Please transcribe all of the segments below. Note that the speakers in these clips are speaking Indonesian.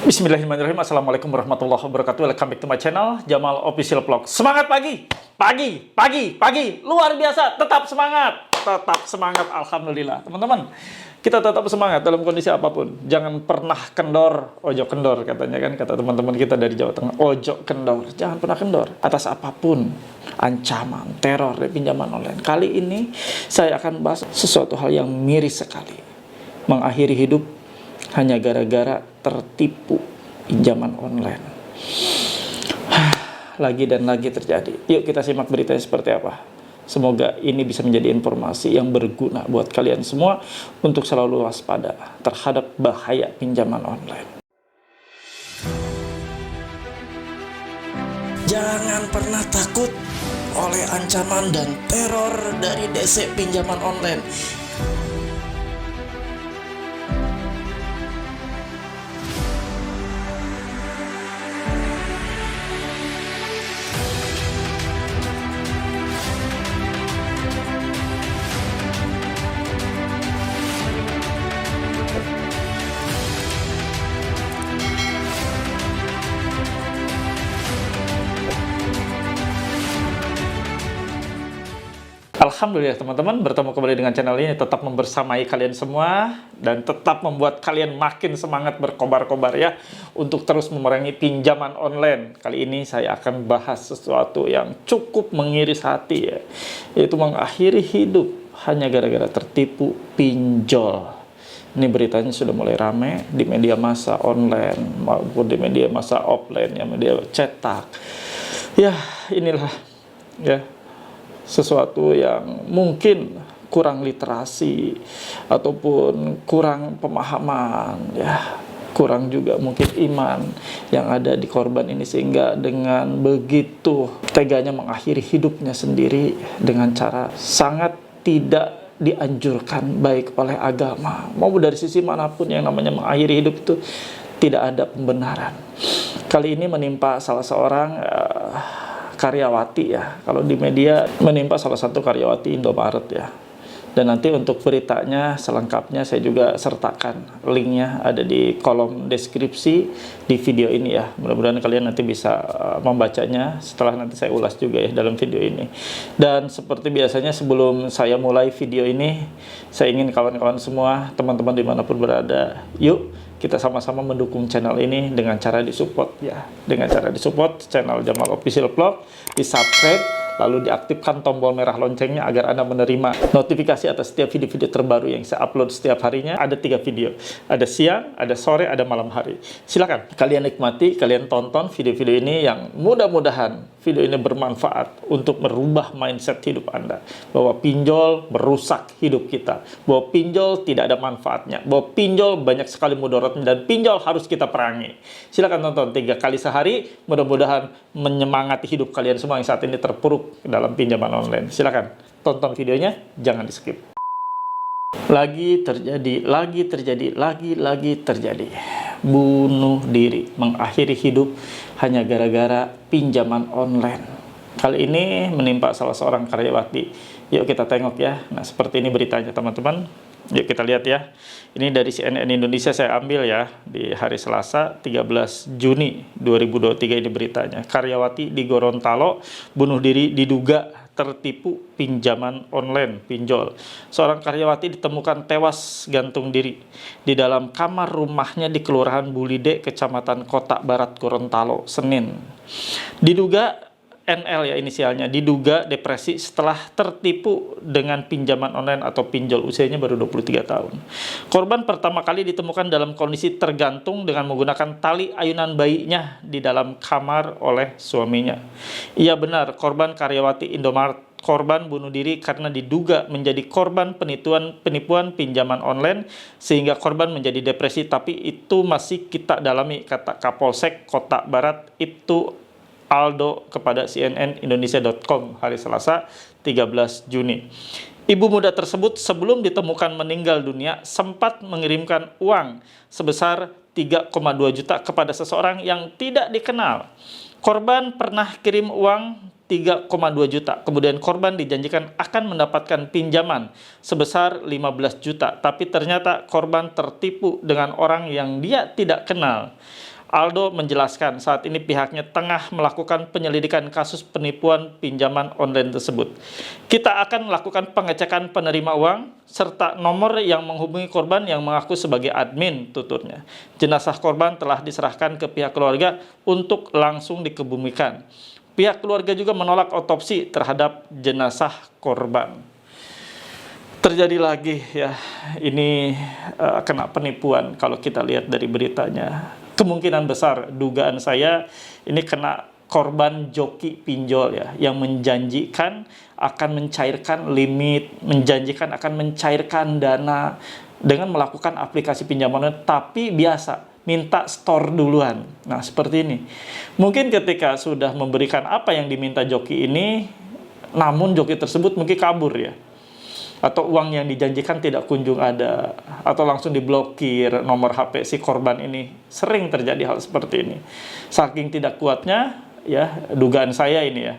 Bismillahirrahmanirrahim. Assalamualaikum warahmatullahi wabarakatuh. Welcome back to my channel, Jamal Official Vlog. Semangat pagi, pagi, luar biasa. Tetap semangat. Alhamdulillah, teman-teman. Kita tetap semangat dalam kondisi apapun. Jangan pernah kendor, ojo kendor katanya kan, kata teman-teman kita dari Jawa Tengah. Ojo kendor, jangan pernah kendor atas apapun ancaman, teror, pinjaman online. Kali ini saya akan bahas sesuatu hal yang miris sekali. Mengakhiri hidup hanya gara-gara tertipu pinjaman online. Lagi dan lagi terjadi. Yuk kita simak beritanya seperti apa. Semoga ini bisa menjadi informasi yang berguna buat kalian semua untuk selalu waspada terhadap bahaya pinjaman online. Jangan pernah takut oleh ancaman dan teror dari DC pinjaman online. Alhamdulillah teman-teman, bertemu kembali dengan channel ini, tetap membersamai kalian semua dan tetap membuat kalian makin semangat berkobar-kobar ya untuk terus memerangi pinjaman online. Kali ini saya akan bahas sesuatu yang cukup mengiris hati ya, yaitu mengakhiri hidup hanya gara-gara tertipu pinjol. Ini beritanya sudah mulai rame di media massa online maupun di media massa offline ya, media cetak. Ya, inilah ya sesuatu yang mungkin kurang literasi ataupun kurang pemahaman ya, kurang juga mungkin iman yang ada di korban ini, sehingga dengan begitu teganya mengakhiri hidupnya sendiri dengan cara sangat tidak dianjurkan baik oleh agama maupun dari sisi manapun. Yang namanya mengakhiri hidup itu tidak ada pembenaran. Kali ini menimpa salah seorang karyawati ya, kalau di media menimpa salah satu karyawati Indomaret ya. Dan nanti untuk beritanya selengkapnya saya juga sertakan linknya, ada di kolom deskripsi di video ini ya. Mudah-mudahan kalian nanti bisa membacanya setelah nanti saya ulas juga ya dalam video ini. Dan seperti biasanya sebelum saya mulai video ini, saya ingin kawan-kawan semua, teman-teman dimanapun berada, yuk kita sama-sama mendukung channel ini dengan cara disupport ya. Dengan cara disupport channel Jamal Official Vlog, di subscribe, lalu diaktifkan tombol merah loncengnya agar Anda menerima notifikasi atas setiap video-video terbaru yang saya upload setiap harinya. Ada 3 video, ada siang, ada sore, ada malam hari. Silakan kalian nikmati, kalian tonton video-video ini yang mudah-mudahan video ini bermanfaat untuk merubah mindset hidup Anda, bahwa pinjol merusak hidup kita, bahwa pinjol tidak ada manfaatnya, bahwa pinjol banyak sekali mudaratnya, dan pinjol harus kita perangi. Silakan tonton 3 kali sehari, mudah-mudahan menyemangati hidup kalian semua yang saat ini terpuruk dalam pinjaman online. Silakan tonton videonya, jangan di skip. Lagi terjadi. Bunuh diri, mengakhiri hidup hanya gara-gara pinjaman online. Kali ini menimpa salah seorang karyawati. Yuk kita tengok ya. Nah, seperti ini beritanya teman-teman. Yuk kita lihat ya. Ini dari CNN Indonesia saya ambil ya, di hari Selasa 13 Juni 2023 ini beritanya. Karyawati di Gorontalo bunuh diri diduga tertipu pinjaman online, pinjol. Seorang karyawati ditemukan tewas gantung diri di dalam kamar rumahnya di Kelurahan Bulide, Kecamatan Kota Barat, Gorontalo, Senin. Diduga NL ya inisialnya, diduga depresi setelah tertipu dengan pinjaman online atau pinjol. Usianya baru 23 tahun. Korban pertama kali ditemukan dalam kondisi tergantung dengan menggunakan tali ayunan bayinya di dalam kamar oleh suaminya. Iya benar, korban karyawati Indomaret, korban bunuh diri karena diduga menjadi korban penipuan pinjaman online sehingga korban menjadi depresi, tapi itu masih kita dalami, kata Kapolsek Kota Barat Ibtu Aldo kepada cnnindonesia.com hari Selasa 13 Juni. Ibu muda tersebut sebelum ditemukan meninggal dunia sempat mengirimkan uang sebesar 3,2 juta kepada seseorang yang tidak dikenal. Korban pernah kirim uang 3,2 juta. Kemudian korban dijanjikan akan mendapatkan pinjaman sebesar 15 juta. Tapi ternyata korban tertipu dengan orang yang dia tidak kenal. Aldo menjelaskan saat ini pihaknya tengah melakukan penyelidikan kasus penipuan pinjaman online tersebut. Kita akan melakukan pengecekan penerima uang serta nomor yang menghubungi korban yang mengaku sebagai admin, tuturnya. Jenazah korban telah diserahkan ke pihak keluarga untuk langsung dikebumikan. Pihak keluarga juga menolak otopsi terhadap jenazah korban. Terjadi lagi ya, ini kena penipuan kalau kita lihat dari beritanya. Kemungkinan besar, dugaan saya ini kena korban joki pinjol ya, yang menjanjikan akan mencairkan limit, menjanjikan akan mencairkan dana dengan melakukan aplikasi pinjaman, tapi biasa minta store duluan. Nah, seperti ini. Mungkin ketika sudah memberikan apa yang diminta joki ini, namun joki tersebut mungkin kabur ya, atau uang yang dijanjikan tidak kunjung ada, atau langsung diblokir nomor HP si korban ini. Sering terjadi hal seperti ini. Saking tidak kuatnya ya, dugaan saya ini ya,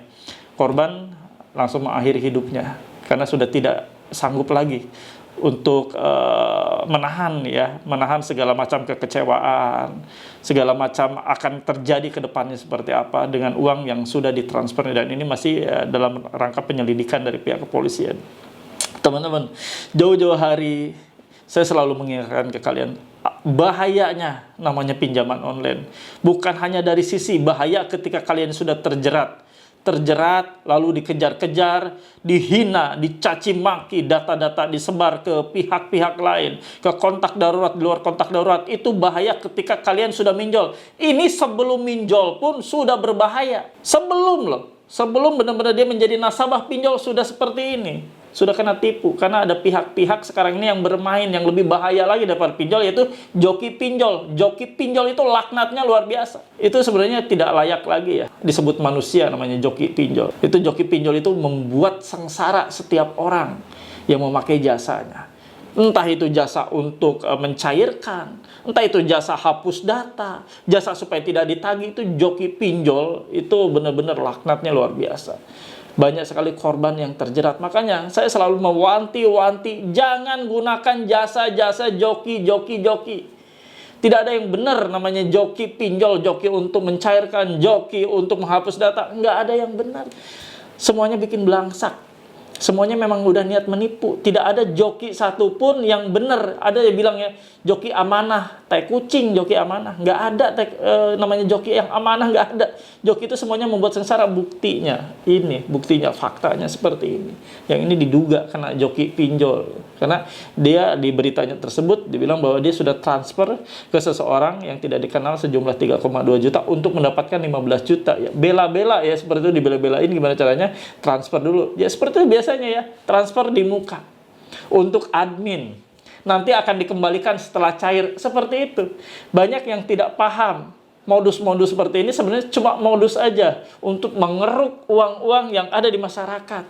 korban langsung mengakhiri hidupnya karena sudah tidak sanggup lagi untuk menahan segala macam kekecewaan, segala macam akan terjadi ke depannya seperti apa dengan uang yang sudah ditransfer, dan ini masih dalam rangka penyelidikan dari pihak kepolisian. Teman-teman, jauh-jauh hari saya selalu mengingatkan ke kalian, bahayanya namanya pinjaman online. Bukan hanya dari sisi bahaya ketika kalian sudah terjerat, lalu dikejar-kejar, dihina, dicaci maki, data-data disebar ke pihak-pihak lain, ke kontak darurat, di luar kontak darurat. Itu bahaya ketika kalian sudah minjol. Ini sebelum minjol pun sudah berbahaya. Sebelum benar-benar dia menjadi nasabah pinjol sudah seperti ini. Sudah kena tipu, karena ada pihak-pihak sekarang ini yang bermain yang lebih bahaya lagi daripada pinjol, yaitu joki pinjol. Joki pinjol itu laknatnya luar biasa. Itu sebenarnya tidak layak lagi ya disebut manusia, namanya joki pinjol. Itu joki pinjol itu membuat sengsara setiap orang yang memakai jasanya. Entah itu jasa untuk mencairkan, entah itu jasa hapus data, jasa supaya tidak ditagih, itu joki pinjol itu benar-benar laknatnya luar biasa. Banyak sekali korban yang terjerat. Makanya saya selalu mewanti-wanti, jangan gunakan jasa-jasa joki. Tidak ada yang benar namanya joki pinjol, joki untuk mencairkan, joki untuk menghapus data. Nggak ada yang benar. Semuanya bikin belangsak. Semuanya memang udah niat menipu. Tidak ada joki satupun yang benar. Ada yang bilang ya, joki amanah, tai kucing joki amanah. Nggak ada namanya joki yang amanah, nggak ada. Joki itu semuanya membuat sengsara. Buktinya, faktanya seperti ini. Yang ini diduga kena joki pinjol. Karena dia di beritanya tersebut dibilang bahwa dia sudah transfer ke seseorang yang tidak dikenal sejumlah 3,2 juta untuk mendapatkan 15 juta. Ya, bela-bela ya, seperti itu, dibela-belain gimana caranya, transfer dulu. Ya seperti itu biasanya ya, transfer di muka untuk admin. Nanti akan dikembalikan setelah cair, seperti itu. Banyak yang tidak paham. Modus-modus seperti ini sebenarnya cuma modus aja untuk mengeruk uang-uang yang ada di masyarakat.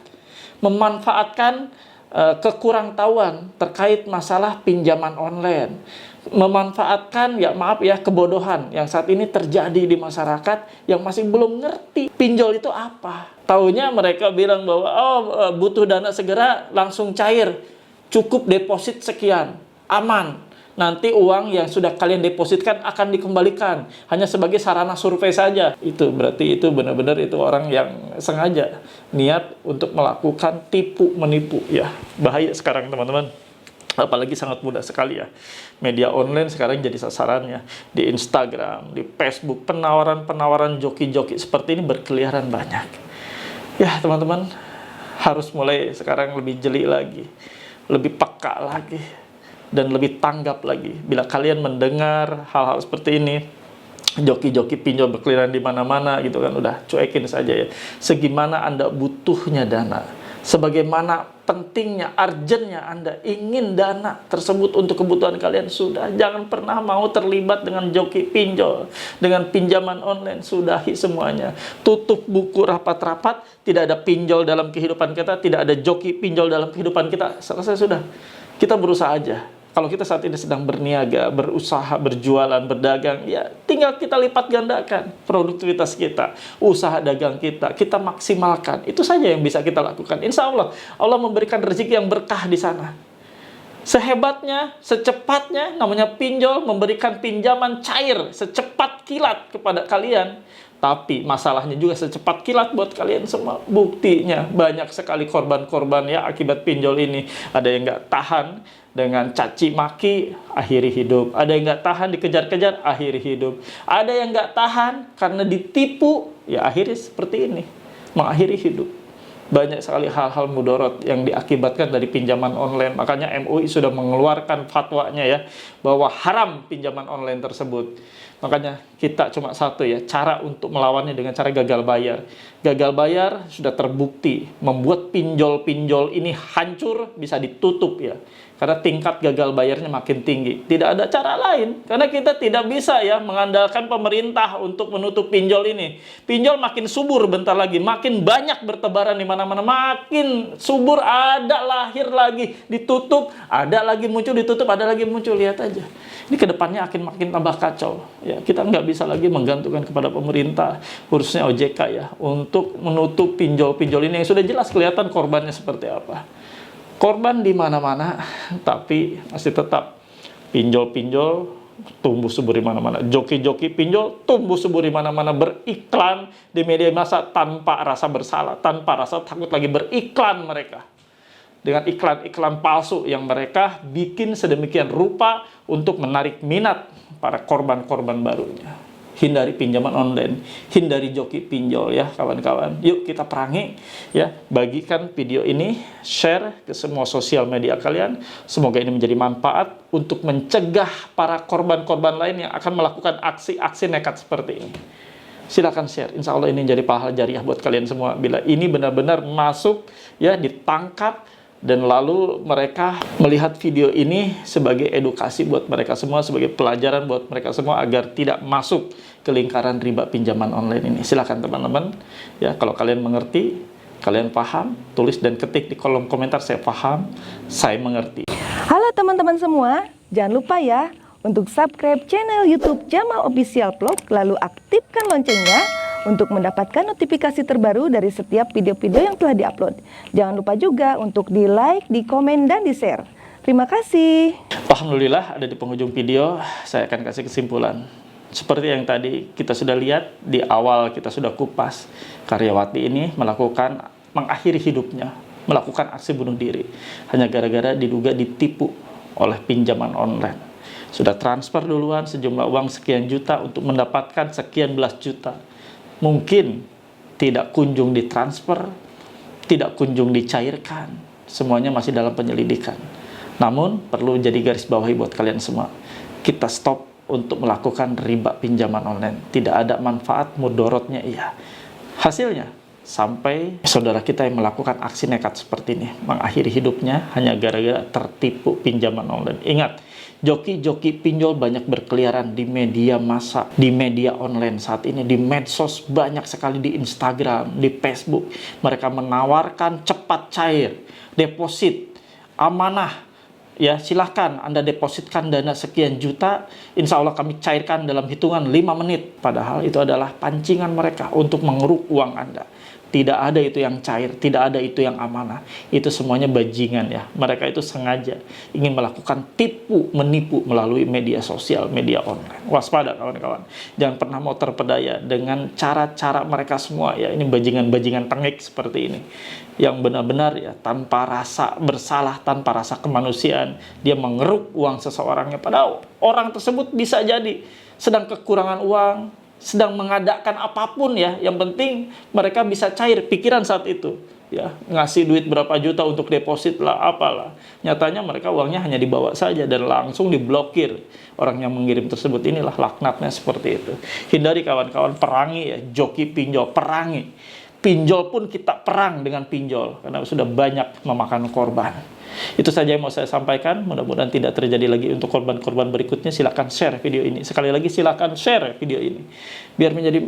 Memanfaatkan kekurangtahuan terkait masalah pinjaman online, memanfaatkan kebodohan yang saat ini terjadi di masyarakat yang masih belum ngerti pinjol itu apa. Taunya mereka bilang bahwa butuh dana segera langsung cair, cukup deposit sekian, aman. Nanti uang yang sudah kalian depositkan akan dikembalikan, hanya sebagai sarana survei saja. Itu berarti itu benar-benar itu orang yang sengaja niat untuk melakukan tipu menipu ya. Bahaya sekarang teman-teman. Apalagi sangat mudah sekali ya. Media online sekarang jadi sasarannya. Di Instagram, di Facebook, penawaran-penawaran joki-joki seperti ini berkeliaran banyak. Ya teman-teman, harus mulai sekarang lebih jeli lagi, lebih peka lagi, dan lebih tanggap lagi. Bila kalian mendengar hal-hal seperti ini, joki-joki pinjol berkeliaran di mana-mana gitu kan, udah cuekin saja ya. Segimana Anda butuhnya dana, sebagaimana pentingnya, urgentnya Anda ingin dana tersebut untuk kebutuhan kalian, sudah jangan pernah mau terlibat dengan joki pinjol, dengan pinjaman online. Sudahi semuanya. Tutup buku rapat-rapat, tidak ada pinjol dalam kehidupan kita, tidak ada joki pinjol dalam kehidupan kita. Selesai sudah. Kita berusaha aja. Kalau kita saat ini sedang berniaga, berusaha, berjualan, berdagang, ya tinggal kita lipat gandakan produktivitas kita, usaha dagang kita maksimalkan. Itu saja yang bisa kita lakukan. Insya Allah, Allah memberikan rezeki yang berkah di sana. Sehebatnya, secepatnya, namanya pinjol, memberikan pinjaman cair, secepat secepat kilat kepada kalian. Tapi masalahnya juga secepat kilat buat kalian semua. Buktinya banyak sekali korban-korban ya akibat pinjol ini. Ada yang nggak tahan dengan caci maki, akhiri hidup. Ada yang nggak tahan dikejar-kejar, akhiri hidup. Ada yang nggak tahan karena ditipu, ya akhirnya seperti ini, mengakhiri hidup. Banyak sekali hal-hal mudorot yang diakibatkan dari pinjaman online. Makanya MUI sudah mengeluarkan fatwanya ya, bahwa haram pinjaman online tersebut. Makanya kita cuma satu ya, cara untuk melawannya dengan cara gagal bayar. Gagal bayar sudah terbukti membuat pinjol-pinjol ini hancur, bisa ditutup ya. Karena tingkat gagal bayarnya makin tinggi. Tidak ada cara lain. Karena kita tidak bisa ya mengandalkan pemerintah untuk menutup pinjol ini. Pinjol makin subur bentar lagi. Makin banyak bertebaran di mana-mana. Makin subur, ada lahir lagi. Ditutup, ada lagi muncul, ditutup, ada lagi muncul. Lihat aja. Ini kedepannya akan makin tambah kacau. Ya, kita nggak bisa lagi menggantungkan kepada pemerintah, khususnya OJK ya, untuk menutup pinjol-pinjol ini yang sudah jelas kelihatan korbannya seperti apa. Korban di mana-mana, tapi masih tetap pinjol-pinjol tumbuh subur di mana-mana. Joki-joki pinjol tumbuh subur di mana-mana, beriklan di media massa tanpa rasa bersalah, tanpa rasa takut lagi beriklan mereka. Dengan iklan-iklan palsu yang mereka bikin sedemikian rupa untuk menarik minat para korban-korban barunya. Hindari pinjaman online, hindari joki pinjol ya kawan-kawan. Yuk kita perangi ya, bagikan video ini, share ke semua sosial media kalian. Semoga ini menjadi manfaat untuk mencegah para korban-korban lain yang akan melakukan aksi-aksi nekat seperti ini. Silakan share, insya Allah ini jadi pahala jariah buat kalian semua. Bila ini benar-benar masuk ya, ditangkap, dan lalu mereka melihat video ini sebagai edukasi buat mereka semua, sebagai pelajaran buat mereka semua agar tidak masuk ke lingkaran riba pinjaman online ini. Silakan teman-teman ya, kalau kalian mengerti, kalian paham, tulis dan ketik di kolom komentar, saya paham, saya mengerti. Halo teman-teman semua, jangan lupa ya untuk subscribe channel YouTube Jamal Official Vlog, lalu aktifkan loncengnya untuk mendapatkan notifikasi terbaru dari setiap video-video yang telah diupload. Jangan lupa juga untuk di-like, di-komen, dan di-share. Terima kasih. Alhamdulillah, ada di penghujung video, saya akan kasih kesimpulan. Seperti yang tadi kita sudah lihat, di awal kita sudah kupas, karyawati ini mengakhiri hidupnya, melakukan aksi bunuh diri. Hanya gara-gara diduga ditipu oleh pinjaman online. Sudah transfer duluan sejumlah uang sekian juta untuk mendapatkan sekian belas juta. Mungkin tidak kunjung ditransfer, tidak kunjung dicairkan, semuanya masih dalam penyelidikan. Namun perlu jadi garis bawahi buat kalian semua, kita stop untuk melakukan riba pinjaman online. Tidak ada manfaat mudorotnya iya. Hasilnya sampai saudara kita yang melakukan aksi nekat seperti ini, mengakhiri hidupnya hanya gara-gara tertipu pinjaman online. Ingat, joki-joki pinjol banyak berkeliaran di media massa, di media online saat ini, di medsos banyak sekali, di Instagram, di Facebook. Mereka menawarkan cepat cair, deposit, amanah. Ya, silahkan Anda depositkan dana sekian juta, insya Allah kami cairkan dalam hitungan 5 menit. Padahal itu adalah pancingan mereka untuk mengeruk uang Anda. Tidak ada itu yang cair, tidak ada itu yang amanah. Itu semuanya bajingan ya. Mereka itu sengaja ingin melakukan tipu, menipu melalui media sosial, media online. Waspada kawan-kawan. Jangan pernah mau terpedaya dengan cara-cara mereka semua ya. Ini bajingan-bajingan tengik seperti ini. Yang benar-benar ya, tanpa rasa bersalah, tanpa rasa kemanusiaan. Dia mengeruk uang seseorangnya. Padahal orang tersebut bisa jadi sedang kekurangan uang, sedang mengadakan apapun ya, yang penting mereka bisa cair pikiran saat itu ya, ngasih duit berapa juta untuk deposit lah, apalah. Nyatanya mereka uangnya hanya dibawa saja dan langsung diblokir orang yang mengirim tersebut. Inilah laknatnya seperti itu. Hindari kawan-kawan, perangi ya joki pinjol, perangi pinjol pun kita perang dengan pinjol karena sudah banyak memakan korban. Itu saja yang mau saya sampaikan. Mudah-mudahan tidak terjadi lagi untuk korban-korban berikutnya. Silakan share video ini. Sekali lagi silakan share video ini biar menjadi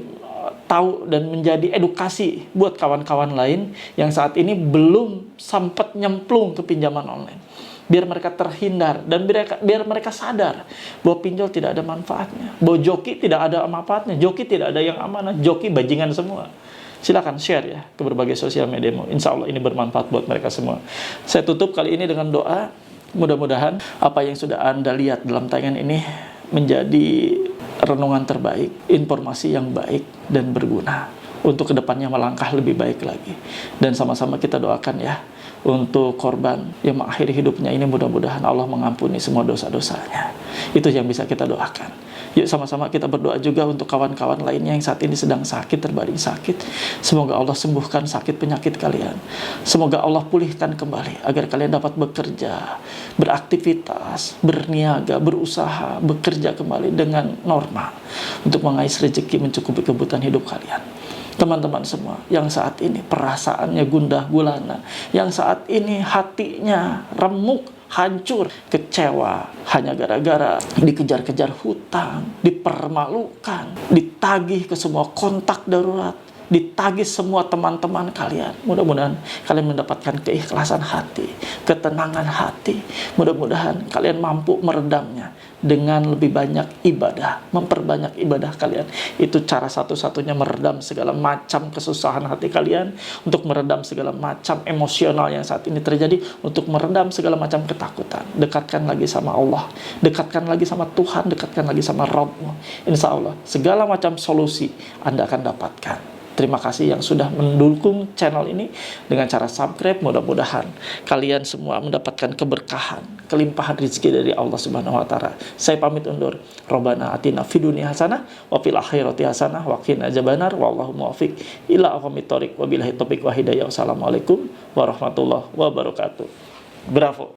tahu dan menjadi edukasi buat kawan-kawan lain yang saat ini belum sempat nyemplung ke pinjaman online. Biar mereka terhindar dan biar mereka sadar bahwa pinjol tidak ada manfaatnya, bahwa joki tidak ada manfaatnya, joki tidak ada yang amanah, joki bajingan semua. Silakan share ya ke berbagai sosial mediamu. Insya Allah ini bermanfaat buat mereka semua. Saya tutup kali ini dengan doa. Mudah-mudahan apa yang sudah Anda lihat dalam tayangan ini menjadi renungan terbaik, informasi yang baik dan berguna untuk kedepannya melangkah lebih baik lagi. Dan sama-sama kita doakan ya untuk korban yang mengakhiri hidupnya ini, mudah-mudahan Allah mengampuni semua dosa-dosanya. Itu yang bisa kita doakan. Yuk sama-sama kita berdoa juga untuk kawan-kawan lainnya yang saat ini sedang sakit, terbaring sakit. Semoga Allah sembuhkan sakit penyakit kalian. Semoga Allah pulihkan kembali agar kalian dapat bekerja, beraktivitas, berniaga, berusaha, bekerja kembali dengan normal untuk mengais rezeki, mencukupi kebutuhan hidup kalian. Teman-teman semua yang saat ini perasaannya gundah gulana, yang saat ini hatinya remuk, hancur, kecewa hanya gara-gara dikejar-kejar hutang, dipermalukan, ditagih ke semua kontak darurat, ditagih semua teman-teman kalian. Mudah-mudahan kalian mendapatkan keikhlasan hati, ketenangan hati. Mudah-mudahan kalian mampu meredamnya dengan lebih banyak ibadah, memperbanyak ibadah kalian. Itu cara satu-satunya meredam segala macam kesusahan hati kalian, untuk meredam segala macam emosional yang saat ini terjadi, untuk meredam segala macam ketakutan. Dekatkan lagi sama Allah, dekatkan lagi sama Tuhan, dekatkan lagi sama Rabbmu. Insya Allah segala macam solusi Anda akan dapatkan. Terima kasih yang sudah mendukung channel ini dengan cara subscribe. Mudah-mudahan kalian semua mendapatkan keberkahan, kelimpahan rezeki dari Allah Subhanahu wa taala. Saya pamit undur. Robbana atina fid dunya hasanah wa fil akhirati hasanah wa qina adzabannar. Wallahu muwaffiq ila aqwamit thoriq. Wabillahi taufiq wa hidayah. Wassalamualaikum warahmatullahi wabarakatuh. Bravo.